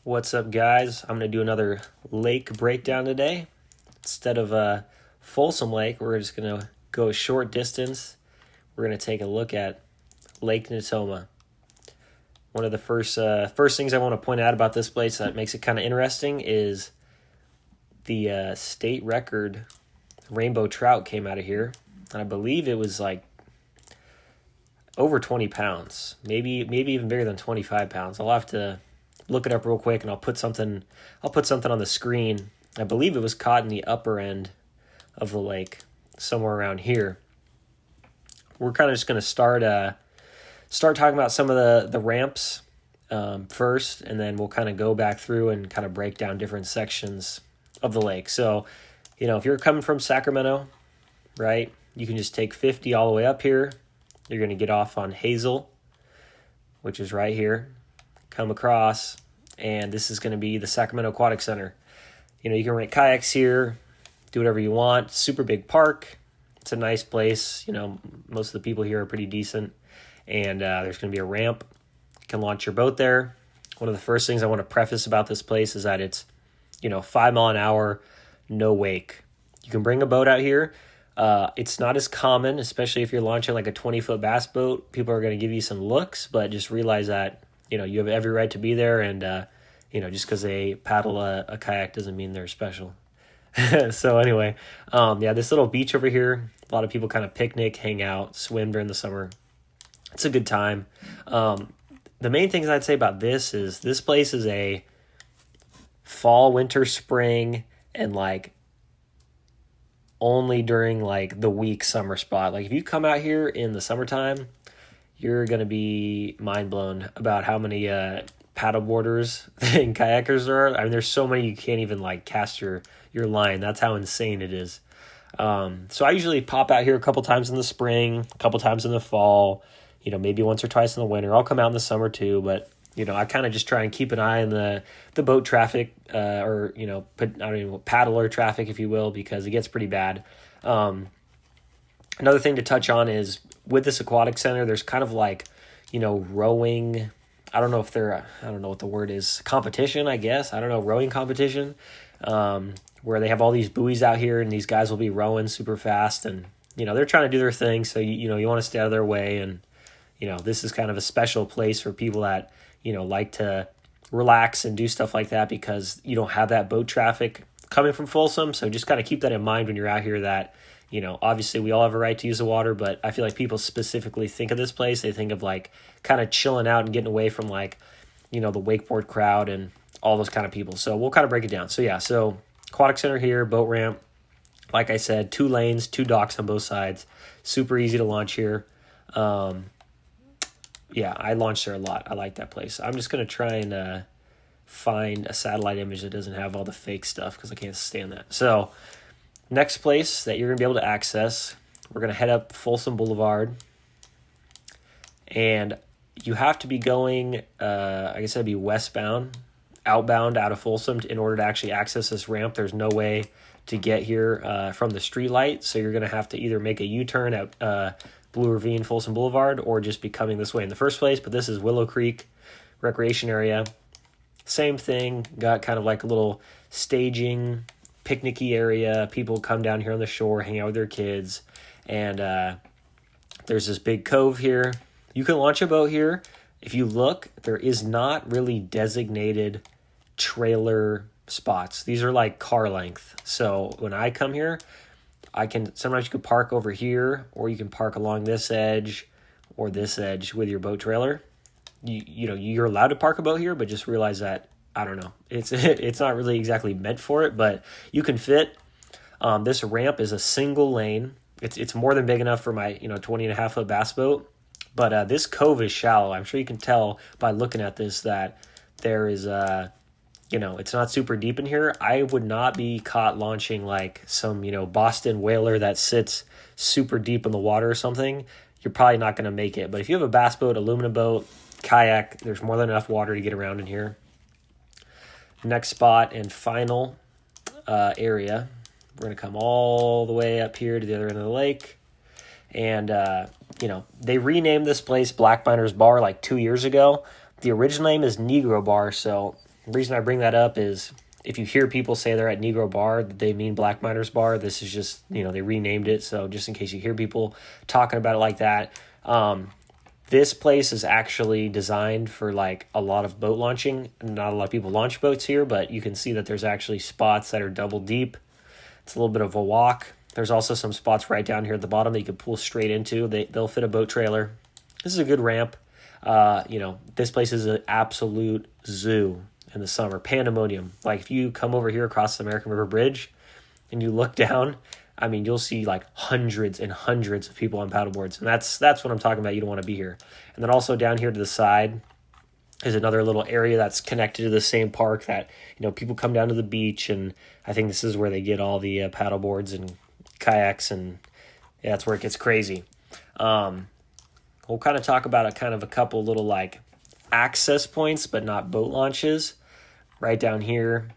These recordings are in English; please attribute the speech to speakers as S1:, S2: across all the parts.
S1: What's up, guys? I'm going to do another lake breakdown today. Instead of Folsom Lake, we're just going to go a short distance. We're going to take a look at Lake Natoma. One of the first things I want to point out about this place that makes it kind of interesting is the state record rainbow trout came out of here. And I believe it was like over 20 pounds, maybe even bigger than 25 pounds. I'll have to look it up real quick, and I'll put something on the screen. I believe it was caught in the upper end of the lake, somewhere around here. We're kind of just going to start talking about some of the ramps first, and then we'll kind of go back through and kind of break down different sections of the lake. So, if you're coming from Sacramento, right, you can just take 50 all the way up here. You're going to get off on Hazel, which is right here. Come across, and this is going to be the Sacramento Aquatic Center. You can rent kayaks here, do whatever you want. Super big park. It's a nice place. Most of the people here are pretty decent, and there's going to be a ramp. You can launch your boat there. One of the first things I want to preface about this place is that it's 5 mile an hour, no wake. You can bring a boat out here. It's not as common, especially if you're launching like a 20-foot bass boat. People are going to give you some looks, but just realize that you have every right to be there, and just because they paddle a kayak doesn't mean they're special. So anyway, this little beach over here, a lot of people kind of picnic, hang out, swim during the summer. It's a good time. The main things I'd say about this is this place is a fall, winter, spring, and like only during like the weak summer spot. Like if you come out here in the summertime, you're going to be mind blown about how many paddleboarders and kayakers there are. I mean, there's so many you can't even like cast your line. That's how insane it is. So I usually pop out here a couple times in the spring, a couple times in the fall, maybe once or twice in the winter. I'll come out in the summer too, but I kind of just try and keep an eye on the boat traffic, or paddler traffic, if you will, because it gets pretty bad. Another thing to touch on is with this aquatic center, there's kind of like, rowing. I don't know what the word is. Competition, I guess. I don't know, rowing competition, where they have all these buoys out here and these guys will be rowing super fast, and, they're trying to do their thing. So, you want to stay out of their way. And, this is kind of a special place for people that, like to relax and do stuff like that, because you don't have that boat traffic coming from Folsom. So just kind of keep that in mind when you're out here, that, obviously we all have a right to use the water, but I feel like people specifically think of this place. They think of like kind of chilling out and getting away from like, the wakeboard crowd and all those kind of people. So we'll kind of break it down. So aquatic center here, boat ramp. Like I said, 2 lanes, 2 docks on both sides. Super easy to launch here. I launched there a lot. I like that place. I'm just going to try and find a satellite image that doesn't have all the fake stuff, because I can't stand that. So next place that you're going to be able to access, we're going to head up Folsom Boulevard. And you have to be going, I guess that'd be westbound, outbound out of Folsom in order to actually access this ramp. There's no way to get here from the street light. So you're going to have to either make a U-turn at Blue Ravine, Folsom Boulevard, or just be coming this way in the first place. But this is Willow Creek Recreation Area. Same thing, got kind of like a little staging, picnicky area. People come down here on the shore, hang out with their kids, and there's this big cove here. You can launch a boat here. If you look, there is not really designated trailer spots. These are like car length. So when I come here, sometimes you can park over here, or you can park along this edge or this edge with your boat trailer. You're allowed to park a boat here, but just realize that, I don't know, it's not really exactly meant for it, but you can fit. This ramp is a single lane. It's more than big enough for my 20 and a half foot bass boat, but this cove is shallow. I'm sure you can tell by looking at this that there is it's not super deep in here. I would not be caught launching like some Boston whaler that sits super deep in the water or something. You're probably not going to make it. But if you have a bass boat, aluminum boat, kayak, there's more than enough water to get around in here. Next spot and final area, we're going to come all the way up here to the other end of the lake. And, they renamed this place Black Miners Bar like 2 years ago. The original name is Negro Bar, so The reason I bring that up is if you hear people say they're at Negro Bar, they mean Black Miners Bar. This is just, they renamed it. So just in case you hear people talking about it like that, this place is actually designed for like a lot of boat launching. Not a lot of people launch boats here, but you can see that there's actually spots that are double deep. It's a little bit of a walk. There's also some spots right down here at the bottom that you can pull straight into. They'll fit a boat trailer. This is a good ramp. This place is an absolute zoo in the summer. Pandemonium. Like if you come over here across the American River Bridge and you look down, I mean, you'll see like hundreds and hundreds of people on paddleboards. And that's what I'm talking about. You don't want to be here. And then also down here to the side is another little area that's connected to the same park that, people come down to the beach. And I think this is where they get all the paddleboards and kayaks. And yeah, that's where it gets crazy. We'll kind of talk about a couple little like access points, but not boat launches. Right down here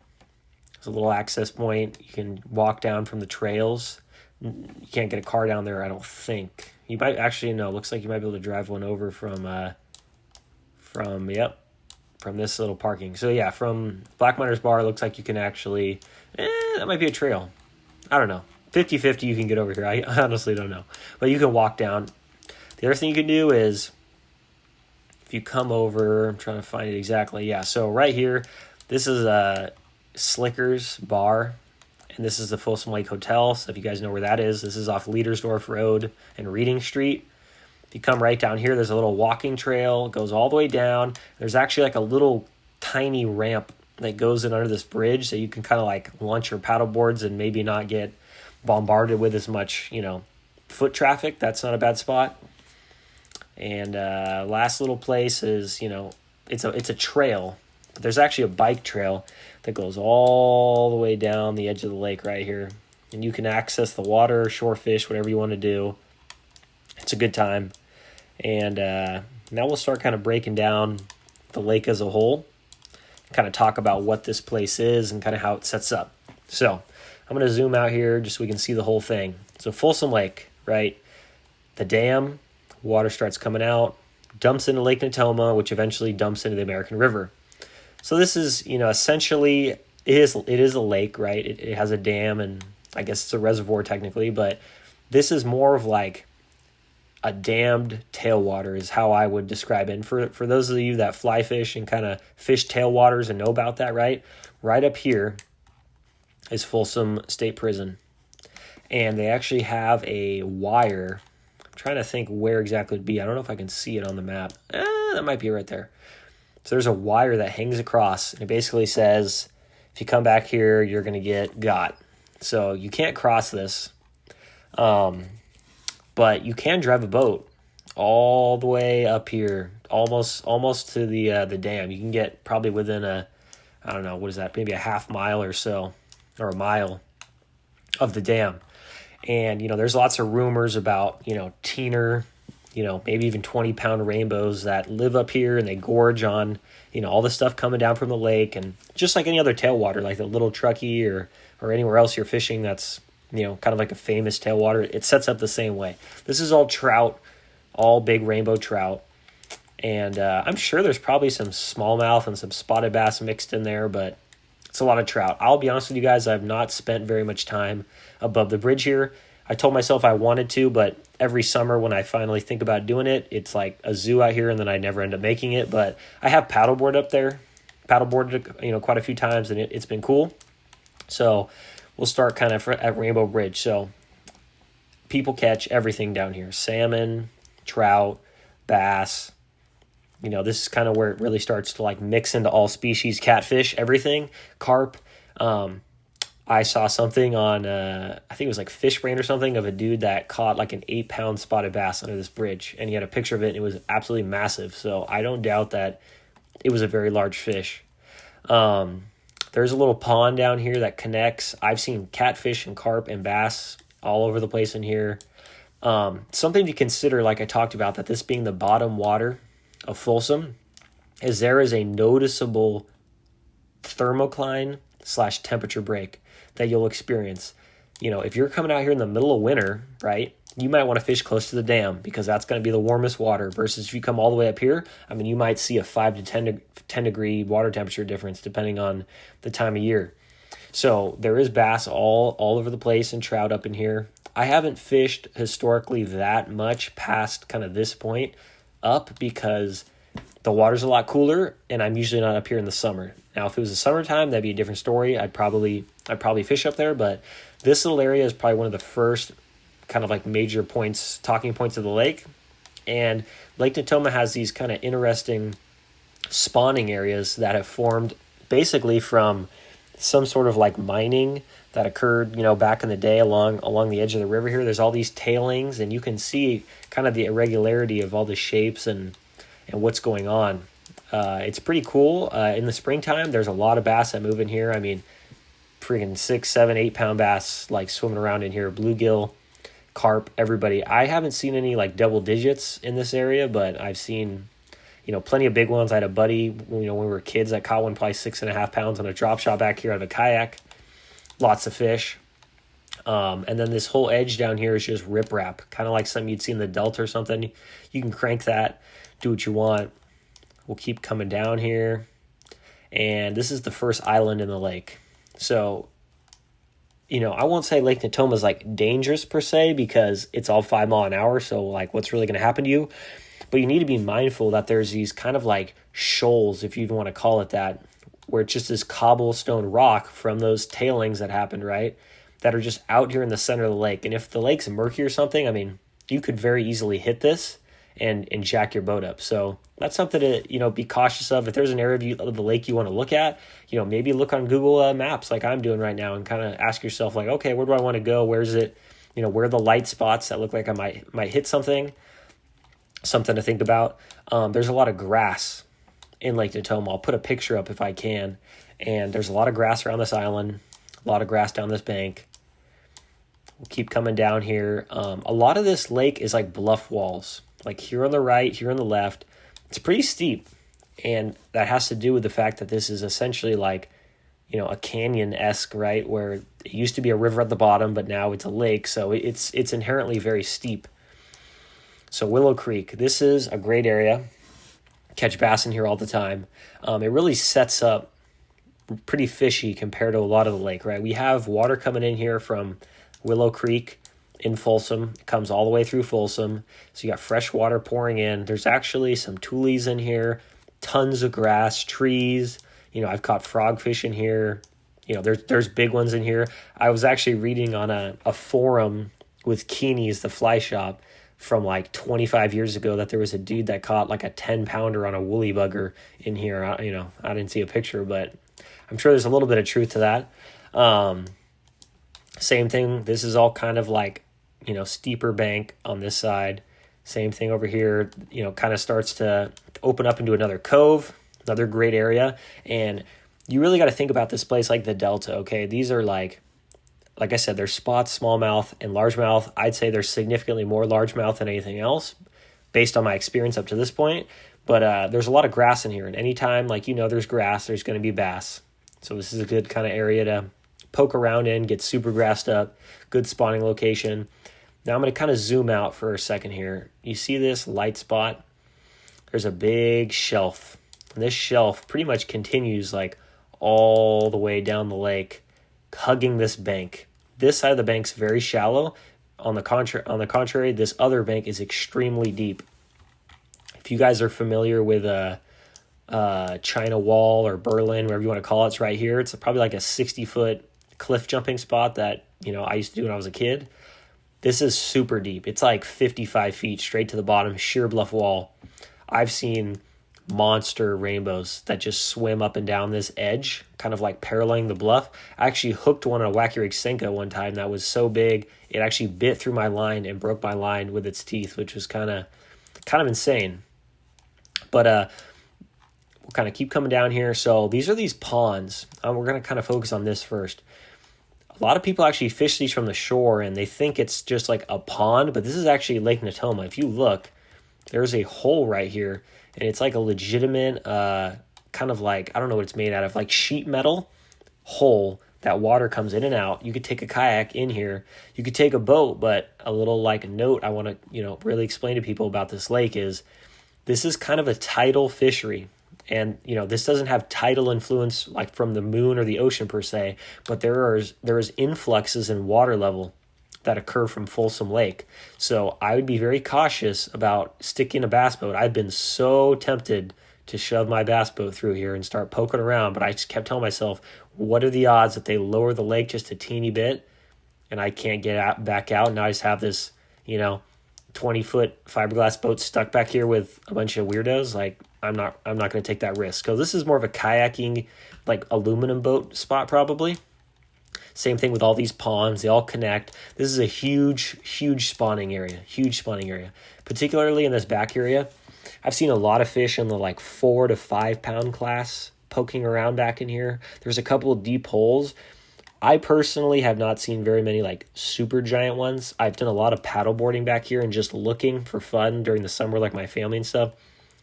S1: is a little access point. You can walk down from the trails. You can't get a car down there, I don't think. You might actually, no, looks like you might be able to drive one over from this little parking. So yeah, from Black Miners Bar, looks like you can actually, that might be a trail. I don't know. 50-50 you can get over here. I honestly don't know. But you can walk down. The other thing you can do is, if you come over, I'm trying to find it exactly. Yeah, so right here, this is a Slicker's Bar, and this is the Folsom Lake Hotel. So if you guys know where that is, this is off Leadersdorf Road and Reading Street. If you come right down here, there's a little walking trail. It goes all the way down. There's actually like a little tiny ramp that goes in under this bridge, so you can kind of like launch your paddle boards and maybe not get bombarded with as much, foot traffic. That's not a bad spot. And last little place is, it's a trail. But there's actually a bike trail that goes all the way down the edge of the lake right here. And you can access the water, shore fish, whatever you want to do. It's a good time. And now we'll start kind of breaking down the lake as a whole. Kind of talk about what this place is and kind of how it sets up. So I'm going to zoom out here just so we can see the whole thing. So Folsom Lake, right? The dam, water starts coming out, dumps into Lake Natoma, which eventually dumps into the American River. So this is, essentially, it is a lake, right? It has a dam, and I guess it's a reservoir technically, but this is more of like a dammed tailwater is how I would describe it. And for those of you that fly fish and kind of fish tailwaters and know about that, right? Right up here is Folsom State Prison. And they actually have a wire. I'm trying to think where exactly it would be. I don't know if I can see it on the map. That might be right there. So there's a wire that hangs across, and it basically says, if you come back here, you're going to get got. So you can't cross this, but you can drive a boat all the way up here, almost to the dam. You can get probably within maybe a half mile or so, or a mile of the dam. And, there's lots of rumors about, teener, maybe even 20-pound rainbows that live up here, and they gorge on, all the stuff coming down from the lake. And just like any other tailwater, like the Little Truckee or anywhere else you're fishing that's, kind of like a famous tailwater, it sets up the same way. This is all trout, all big rainbow trout. And I'm sure there's probably some smallmouth and some spotted bass mixed in there, but it's a lot of trout. I'll be honest with you guys, I've not spent very much time above the bridge here. I told myself I wanted to, but every summer when I finally think about doing it, it's like a zoo out here, and then I never end up making it. But I have paddleboarded up there, quite a few times, and it's been cool. So we'll start kind of at Rainbow Bridge. So people catch everything down here: salmon, trout, bass. This is kind of where it really starts to like mix into all species, catfish, everything, carp. I saw something on, I think it was like Fish Brain or something, of a dude that caught like an 8-pound spotted bass under this bridge. And he had a picture of it, and it was absolutely massive. So I don't doubt that it was a very large fish. There's a little pond down here that connects. I've seen catfish and carp and bass all over the place in here. Something to consider, like I talked about, that this being the bottom water of Folsom, is there is a noticeable thermocline/temperature break that you'll experience. If you're coming out here in the middle of winter, right, you might want to fish close to the dam because that's going to be the warmest water versus if you come all the way up here, I mean, you might see a 5 to 10 degree water temperature difference depending on the time of year. So there is bass all over the place and trout up in here. I haven't fished historically that much past kind of this point up because the water's a lot cooler and I'm usually not up here in the summer. Now, if it was the summertime, that'd be a different story. I'd probably fish up there, but this little area is probably one of the first kind of like major talking points of the lake. And Lake Natoma has these kind of interesting spawning areas that have formed basically from some sort of like mining that occurred, back in the day along the edge of the river here. There's all these tailings, and you can see kind of the irregularity of all the shapes and what's going on. It's pretty cool. In the springtime, there's a lot of bass that move in here. I mean, freaking 6, 7, 8 pound bass like swimming around in here, bluegill, carp, everybody. I haven't seen any like double digits in this area, but I've seen, plenty of big ones. I had a buddy, when we were kids, that caught one probably 6.5 pounds on a drop shot back here out of a kayak. Lots of fish. And then this whole edge down here is just riprap, kind of like something you'd see in the Delta or something. You can crank that, do what you want. We'll keep coming down here. And this is the first island in the lake. So, I won't say Lake Natoma is like dangerous per se because it's all 5 mile an hour. So like what's really going to happen to you? But you need to be mindful that there's these kind of like shoals, if you even want to call it that, where it's just this cobblestone rock from those tailings that happened, right? That are just out here in the center of the lake. And if the lake's murky or something, I mean, you could very easily hit this and jack your boat up. So that's something to, be cautious of. If there's an area of the lake you want to look at, maybe look on Google Maps like I'm doing right now and kind of ask yourself like, okay, where do I want to go? Where's it? Where are the light spots that look like I might hit something to think about. There's a lot of grass in Lake Natoma. I'll put a picture up if I can. And there's a lot of grass around this island, a lot of grass down this bank. We'll keep coming down here. A lot of this lake is like bluff walls, like here on the right, here on the left. It's pretty steep. And that has to do with the fact that this is essentially like, a canyon-esque, right? Where it used to be a river at the bottom, but now it's a lake. So it's inherently very steep. So Willow Creek, this is a great area. Catch bass in here all the time. It really sets up pretty fishy compared to a lot of the lake, right? We have water coming in here from Willow Creek in Folsom. It comes all the way through Folsom. So you got fresh water pouring in. There's actually some tules in here, tons of grass, trees. I've caught frogfish in here. There's big ones in here. I was actually reading on a forum with Keeney's, the fly shop, from like 25 years ago that there was a dude that caught like a 10-pounder on a woolly bugger in here. I didn't see a picture, but I'm sure there's a little bit of truth to that. Same thing. This is all kind of like, steeper bank on this side. Same thing over here, kind of starts to open up into another cove, another great area. And you really got to think about this place like the Delta, okay? These are like I said, there's spots, smallmouth and largemouth. I'd say there's significantly more largemouth than anything else based on my experience up to this point. But there's a lot of grass in here. And anytime, there's grass, there's going to be bass. So this is a good kind of area to poke around in, get super grassed up, good spawning location. Now I'm going to kind of zoom out for a second here. You see this light spot? There's a big shelf. And this shelf pretty much continues like all the way down the lake, hugging this bank. This side of the bank's very shallow. On the contrary, this other bank is extremely deep. If you guys are familiar with China Wall or Berlin, whatever you want to call it, it's right here. It's probably like a 60-foot cliff jumping spot that I used to do when I was a kid. This is super deep. It's like 55 feet straight to the bottom, sheer bluff wall. I've seen monster rainbows that just swim up and down this edge, kind of like paralleling the bluff. I actually hooked one on a wacky rig Senka one time that was so big it actually bit through my line and broke my line with its teeth, which was kind of insane. But we'll kind of keep coming down here. So these are these ponds. We're going to kind of focus on this first. A lot of people actually fish these from the shore and they think it's just like a pond, but this is actually Lake Natoma. If you look, there's a hole right here. And it's like a legitimate kind of like, I don't know what it's made out of, like sheet metal hole that water comes in and out. You could take a kayak in here. You could take a boat, but a little like note I want to, really explain to people about this lake is this is kind of a tidal fishery. And, this doesn't have tidal influence like from the moon or the ocean per se, but there is influxes in water level that occur from Folsom Lake. So I would be very cautious about sticking a bass boat. I've been so tempted to shove my bass boat through here and start poking around, but I just kept telling myself, what are the odds that they lower the lake just a teeny bit and I can't get back out? Now I just have this, 20-foot fiberglass boat stuck back here with a bunch of weirdos. Like, I'm not going to take that risk. So this is more of a kayaking, like aluminum boat spot probably. Same thing with all these ponds. They all connect. This is a huge spawning area. Particularly in this back area. I've seen a lot of fish in the like 4 to 5 pound class poking around back in here. There's a couple of deep holes. I personally have not seen very many like super giant ones. I've done a lot of paddleboarding back here and just looking for fun during the summer, like my family and stuff.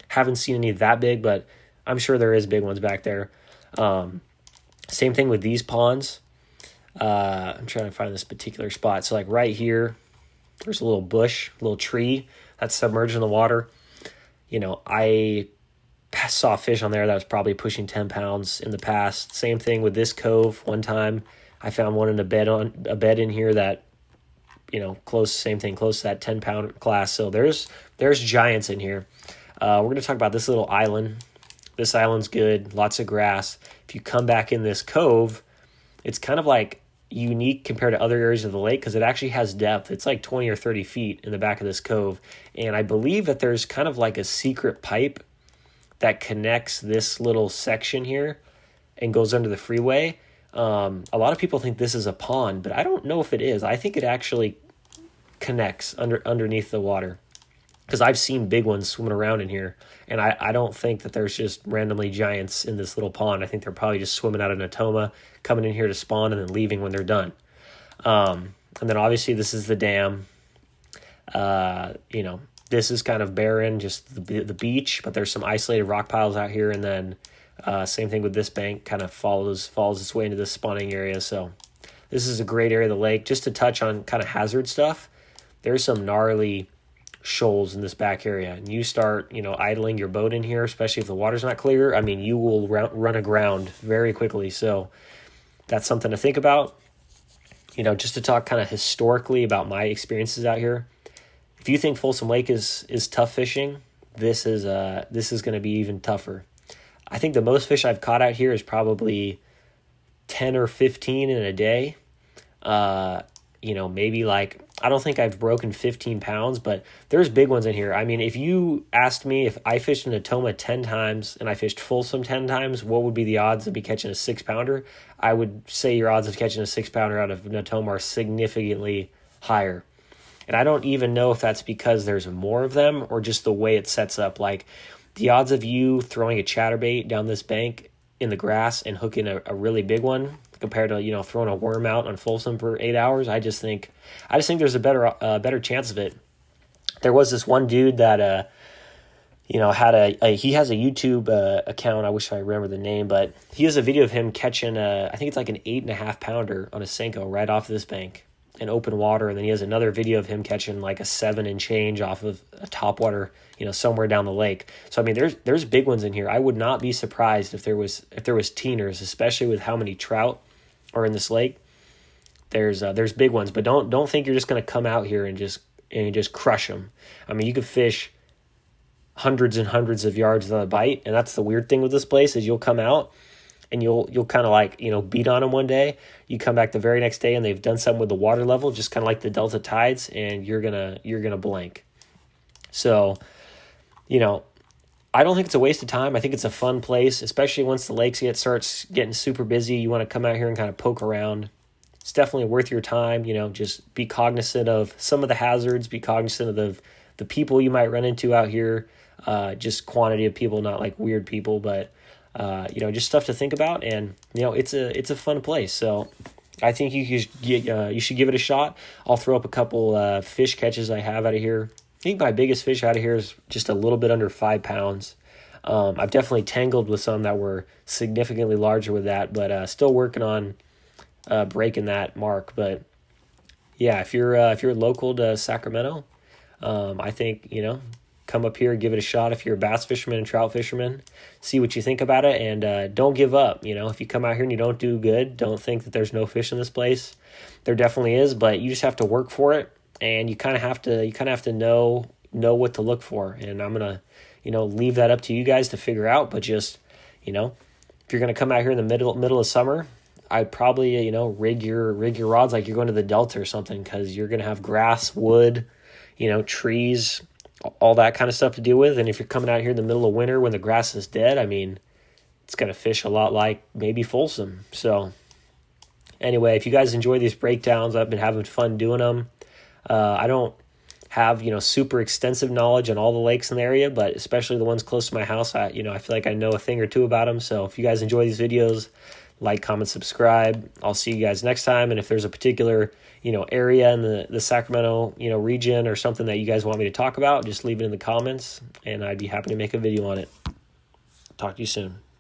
S1: Haven't seen any that big, but I'm sure there is big ones back there. Same thing with these ponds. I'm trying to find this particular spot. So like right here, there's a little bush, a little tree that's submerged in the water. I saw fish on there that was probably pushing 10 pounds in the past. Same thing with this cove. One time I found one in a bed in here that, close to that 10 pound class. So there's giants in here. We're going to talk about this little island. This island's good. Lots of grass. If you come back in this cove, it's kind of like unique compared to other areas of the lake because it actually has depth. It's like 20 or 30 feet in the back of this cove. And I believe that there's kind of like a secret pipe that connects this little section here and goes under the freeway. A lot of people think this is a pond, but I don't know if it is. I think it actually connects underneath the water because I've seen big ones swimming around in here. And I don't think that there's just randomly giants in this little pond. I think they're probably just swimming out of Natoma, coming in here to spawn and then leaving when they're done. And then obviously this is the dam. This is kind of barren, just the beach, but there's some isolated rock piles out here. And then same thing with this bank, kind of follows its way into this spawning area. So this is a great area of the lake. Just to touch on kind of hazard stuff, there's some gnarly shoals in this back area, and you start idling your boat in here, especially if the water's not clear. I mean, you will run aground very quickly. So that's something to think about. Just to talk kind of historically about my experiences out here. If you think Folsom Lake is tough fishing, this is going to be even tougher. I think the most fish I've caught out here is probably 10 or 15 in a day. Maybe like, I don't think I've broken 15 pounds, but there's big ones in here. I mean, if you asked me if I fished in Natoma 10 times and I fished Folsom 10 times, what would be the odds of me catching a 6-pounder? I would say your odds of catching a 6-pounder out of Natoma are significantly higher. And I don't even know if that's because there's more of them or just the way it sets up. Like the odds of you throwing a chatterbait down this bank in the grass and hooking a really big one compared to throwing a worm out on Folsom for 8 hours, I just think there's a better chance of it. There was this one dude that had he has a YouTube account. I wish I remember the name, but he has a video of him catching I think it's like an 8.5 pounder on a Senko right off this bank in open water, and then he has another video of him catching like a 7 and change off of a topwater, somewhere down the lake. So I mean, there's big ones in here. I would not be surprised if there was teeners, especially with how many trout are in this lake. There's big ones, but don't think you're just going to come out here and just crush them. I mean, you could fish hundreds and hundreds of yards on a bite, and that's the weird thing with this place is you'll come out and you'll kind of like beat on them one day. You come back the very next day and they've done something with the water level, just kind of like the delta tides, and you're gonna blank. So, I don't think it's a waste of time. I think it's a fun place, especially once the lakes starts getting super busy. You want to come out here and kind of poke around. It's definitely worth your time. Just be cognizant of some of the hazards. Be cognizant of the people you might run into out here. Just quantity of people, not like weird people, but just stuff to think about. And it's a fun place. So I think you should give it a shot. I'll throw up a couple fish catches I have out of here. I think my biggest fish out of here is just a little bit under 5 pounds. I've definitely tangled with some that were significantly larger with that, but still working on breaking that mark. But yeah, if you're local to Sacramento, I think, come up here, give it a shot. If you're a bass fisherman and trout fisherman, see what you think about it, and don't give up. If you come out here and you don't do good, don't think that there's no fish in this place. There definitely is, but you just have to work for it, and you kind of have to know what to look for. And I'm gonna, leave that up to you guys to figure out. But just, if you're gonna come out here in the middle of summer, I'd probably, rig your rods like you're going to the Delta or something, because you're gonna have grass, wood, trees, all that kind of stuff to deal with. And if you're coming out here in the middle of winter when the grass is dead, I mean, it's going to fish a lot like maybe Folsom. So anyway, if you guys enjoy these breakdowns, I've been having fun doing them. I don't have, super extensive knowledge on all the lakes in the area, but especially the ones close to my house, I feel like I know a thing or two about them. So if you guys enjoy these videos, like, comment, subscribe. I'll see you guys next time. And if there's a particular area in the Sacramento, region or something that you guys want me to talk about, just leave it in the comments and I'd be happy to make a video on it. Talk to you soon.